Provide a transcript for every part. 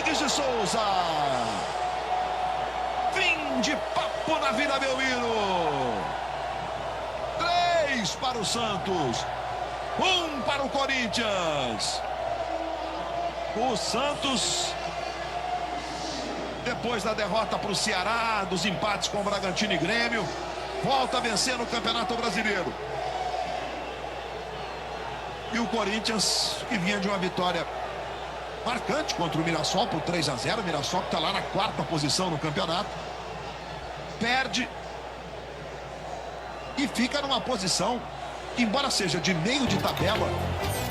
Rodrigues de Souza. Fim de papo na Vila Belmiro. 3 para o Santos, 1 para o Corinthians. O Santos, depois da derrota para o Ceará, dos empates com o Bragantino e Grêmio, volta a vencer no Campeonato Brasileiro. E o Corinthians, que vinha de uma vitória marcante contra o Mirassol por 3-0. O Mirassol que está lá na 4ª posição no campeonato, perde e fica numa posição, embora seja de meio de tabela,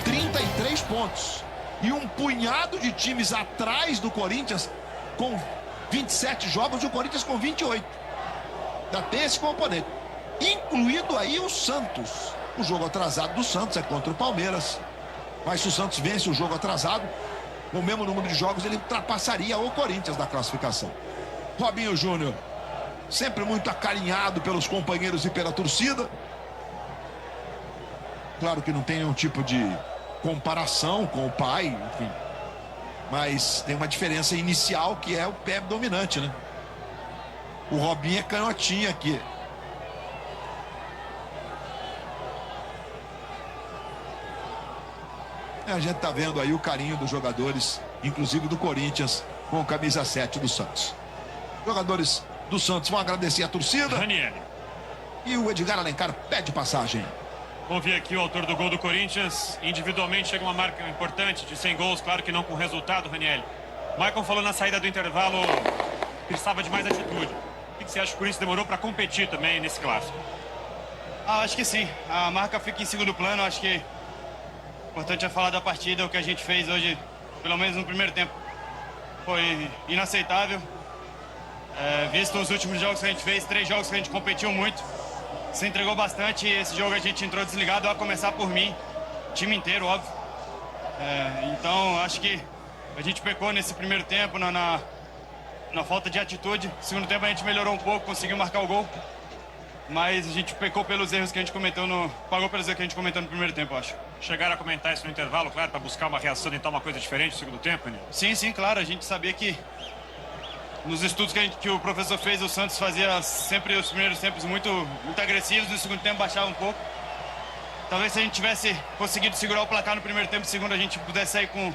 33 pontos. E um punhado de times atrás do Corinthians com 27 jogos e o Corinthians com 28. Ainda tem esse componente, incluído aí o Santos. O jogo atrasado do Santos é contra o Palmeiras, mas se o Santos vence o jogo atrasado, com o mesmo número de jogos, ele ultrapassaria o Corinthians na classificação. Robinho Júnior, sempre muito acarinhado pelos companheiros e pela torcida. Claro que não tem nenhum tipo de comparação com o pai, enfim, mas tem uma diferença inicial, que é o pé dominante, né? O Robinho é canhotinha aqui. A gente tá vendo aí o carinho dos jogadores, inclusive do Corinthians, com camisa 7 do Santos. Jogadores do Santos vão agradecer a torcida. Ranieri. E o Edgar Alencar pede passagem. Vamos ver aqui o autor do gol do Corinthians. Individualmente chega uma marca importante de 100 gols, claro que não com resultado, Ranieri. Maicon falou na saída do intervalo que precisava de mais atitude. O que você acha que o Corinthians demorou para competir também nesse clássico? Acho que sim. A marca fica em segundo plano. Acho que o importante é falar da partida. O que a gente fez hoje, pelo menos no primeiro tempo, foi inaceitável. Visto os últimos jogos que a gente fez, 3 jogos que a gente competiu muito, se entregou bastante. Esse jogo a gente entrou desligado, a começar por mim, time inteiro, óbvio. Então acho que a gente pecou nesse primeiro tempo na falta de atitude. No segundo tempo a gente melhorou um pouco, conseguiu marcar o gol, mas a gente pecou pelos erros que a gente cometeu pagou pelos erros que a gente cometeu no primeiro tempo, acho. Chegaram a comentar isso no intervalo, claro, para buscar uma reação, tentar uma coisa diferente no segundo tempo, né? Sim, claro. A gente sabia que nos estudos que o professor fez, o Santos fazia sempre os primeiros tempos muito agressivos, no segundo tempo baixava um pouco. Talvez se a gente tivesse conseguido segurar o placar no primeiro tempo, no segundo a gente pudesse sair com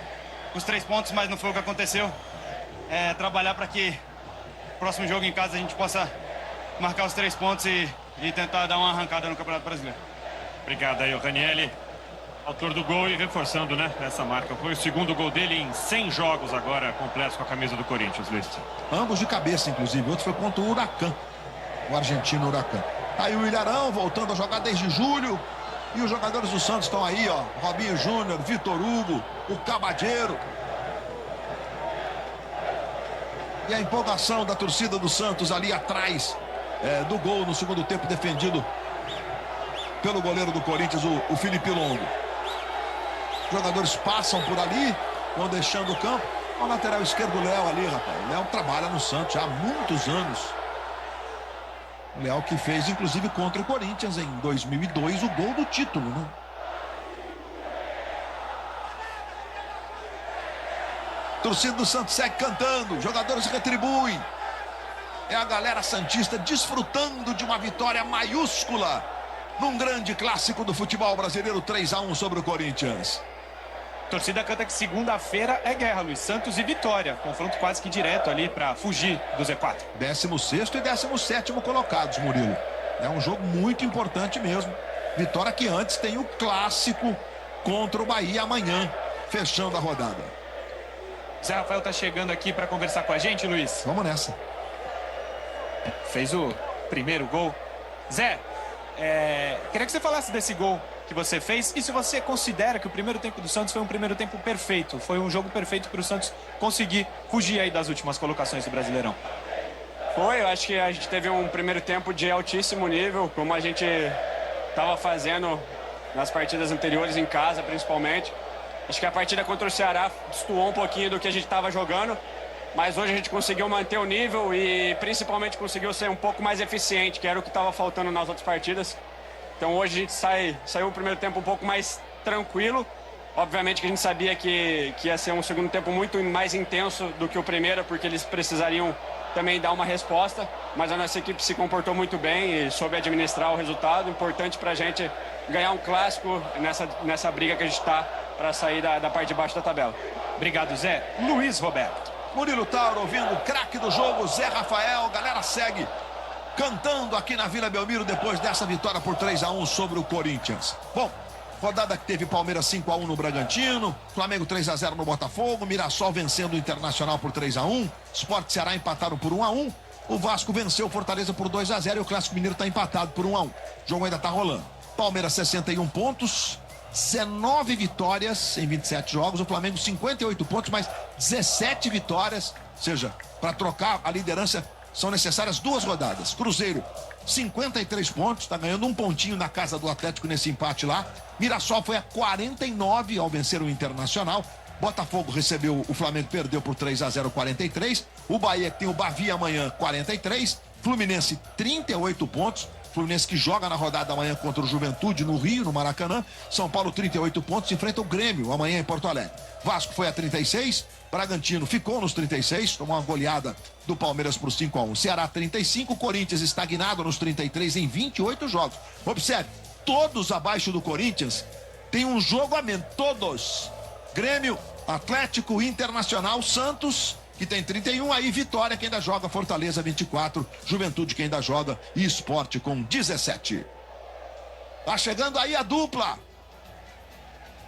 os 3 pontos, mas não foi o que aconteceu. Trabalhar para que no próximo jogo em casa a gente possa marcar os 3 pontos e tentar dar uma arrancada no Campeonato Brasileiro. Obrigado aí, o Ranieri, autor do gol, e reforçando, né, essa marca. Foi o segundo gol dele em 100 jogos agora completos com a camisa do Corinthians, Luiz. Ambos de cabeça, inclusive. Outro foi contra o Huracan, o argentino Huracan. Aí o Ilharão voltando a jogar desde julho. E os jogadores do Santos estão aí, ó. Robinho Júnior, Vitor Hugo, o Cabadeiro. E a empolgação da torcida do Santos ali atrás do gol no segundo tempo, defendido pelo goleiro do Corinthians, o Felipe Longo. Os jogadores passam por ali, vão deixando o campo. O lateral esquerdo, o Léo ali, rapaz. O Léo trabalha no Santos já há muitos anos. O Léo que fez, inclusive, contra o Corinthians em 2002, o gol do título, né? Torcida do Santos segue cantando, jogadores retribuem. É a galera santista desfrutando de uma vitória maiúscula num grande clássico do futebol brasileiro, 3-1 sobre o Corinthians. A torcida canta que segunda-feira é guerra, Luiz. Santos e Vitória. Confronto quase que direto ali para fugir do Z4. 16º e 17º colocados, Murilo. É um jogo muito importante mesmo. Vitória que antes tem o clássico contra o Bahia amanhã, fechando a rodada. Zé Rafael tá chegando aqui para conversar com a gente, Luiz. Vamos nessa. Fez o primeiro gol. Zé, queria que você falasse desse gol que você fez e se você considera que o primeiro tempo do Santos foi um primeiro tempo perfeito. Foi um jogo perfeito para o Santos conseguir fugir aí das últimas colocações do Brasileirão. Foi, eu acho que a gente teve um primeiro tempo de altíssimo nível, como a gente estava fazendo nas partidas anteriores, em casa principalmente. Acho que a partida contra o Ceará destoou um pouquinho do que a gente estava jogando, mas hoje a gente conseguiu manter o nível e principalmente conseguiu ser um pouco mais eficiente, que era o que estava faltando nas outras partidas. Então hoje a gente saiu o primeiro tempo um pouco mais tranquilo Obviamente que a gente sabia que ia ser um segundo tempo muito mais intenso do que o primeiro, porque eles precisariam também dar uma resposta, mas a nossa equipe se comportou muito bem e soube administrar o resultado. Importante para a gente ganhar um clássico nessa briga que a gente está para sair da parte de baixo da tabela. Obrigado, Zé. Luiz Roberto. Murilo Tauro ouvindo o craque do jogo, Zé Rafael. Galera segue cantando aqui na Vila Belmiro depois dessa vitória por 3-1 sobre o Corinthians. Bom, rodada que teve Palmeiras 5-1 no Bragantino, Flamengo 3-0 no Botafogo, Mirassol vencendo o Internacional por 3-1, Sport e Ceará empataram por 1-1, o Vasco venceu o Fortaleza por 2-0 e o Clássico Mineiro está empatado por 1-1. O jogo ainda está rolando. Palmeiras 61 pontos, 19 vitórias em 27 jogos, o Flamengo 58 pontos, mas 17 vitórias, ou seja, para trocar a liderança são necessárias 2 rodadas. Cruzeiro 53 pontos, está ganhando um pontinho na casa do Atlético nesse empate lá. Mirassol foi a 49 ao vencer o Internacional. Botafogo recebeu o Flamengo, perdeu por 3-0, 43. O Bahia, que tem o Bavi amanhã, 43. Fluminense 38 pontos. Fluminense que joga na rodada amanhã contra o Juventude no Rio, no Maracanã. São Paulo 38 pontos, enfrenta o Grêmio amanhã em Porto Alegre. Vasco foi a 36, Bragantino ficou nos 36, tomou uma goleada do Palmeiras por 5-1. Ceará 35, Corinthians estagnado nos 33 em 28 jogos. Observe, todos abaixo do Corinthians tem um jogo a menos, todos. Grêmio, Atlético, Internacional, Santos, que tem 31, aí Vitória que ainda joga, Fortaleza 24, Juventude que ainda joga e Sport com 17. Tá chegando aí a dupla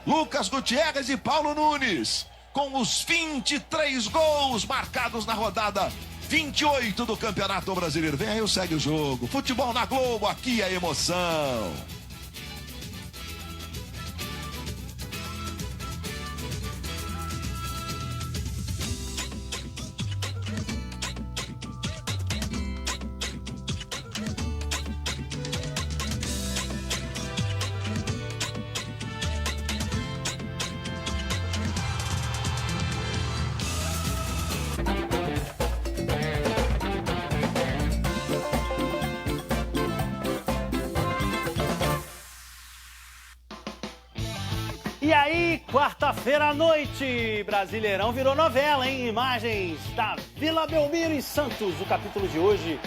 Lucas Gutierrez e Paulo Nunes, com os 23 gols marcados na rodada 28 do Campeonato Brasileiro. Vem aí o Segue o Jogo, futebol na Globo, aqui é emoção. E aí, quarta-feira à noite, Brasileirão virou novela, hein? Imagens da Vila Belmiro e Santos. O capítulo de hoje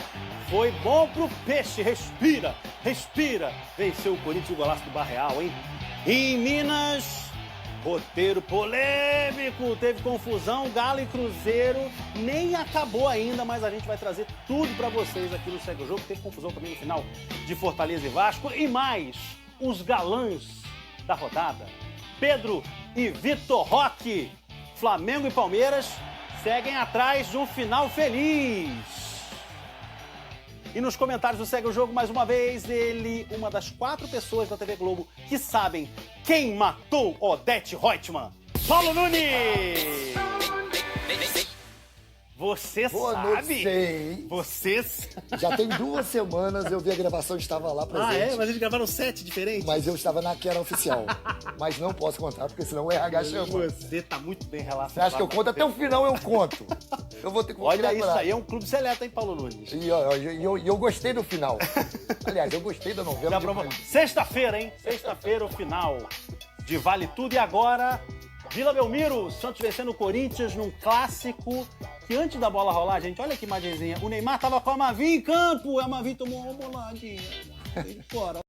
foi bom pro peixe. Respira, respira. Venceu o Corinthians, o golaço do Barreal, hein? Em Minas, roteiro polêmico, teve confusão, Galo e Cruzeiro nem acabou ainda, mas a gente vai trazer tudo pra vocês aqui no Segue o Jogo. Teve confusão também no final de Fortaleza e Vasco. E mais, os galãs da rodada. Pedro e Vitor Roque, Flamengo e Palmeiras seguem atrás de um final feliz. E nos comentários do Segue o Jogo, mais uma vez, ele, uma das 4 pessoas da TV Globo que sabem quem matou Odete Reutemann, Paulo Nunes! Você Boa sabe? noite, sei. Você Já tem 2 semanas eu vi a gravação, estava lá presente. Ah, é? Mas eles gravaram 7 diferentes? Mas eu estava na que era oficial. Mas não posso contar, porque senão o RH chama. Você tá muito bem relacionado. Você acha que eu conto? Até o final eu conto. Eu vou ter que Olha isso lembrar. aí, é um clube seleto, hein, Paulo Nunes? E eu gostei do final. Aliás, eu gostei da novela. Sexta-feira, hein? Sexta-feira, o final de Vale Tudo. E agora, Vila Belmiro, Santos vencendo o Corinthians num clássico. Que antes da bola rolar, gente, olha que imagenzinha. O Neymar tava com a Mavi em campo. A Mavi tomou uma boladinha. Foi fora.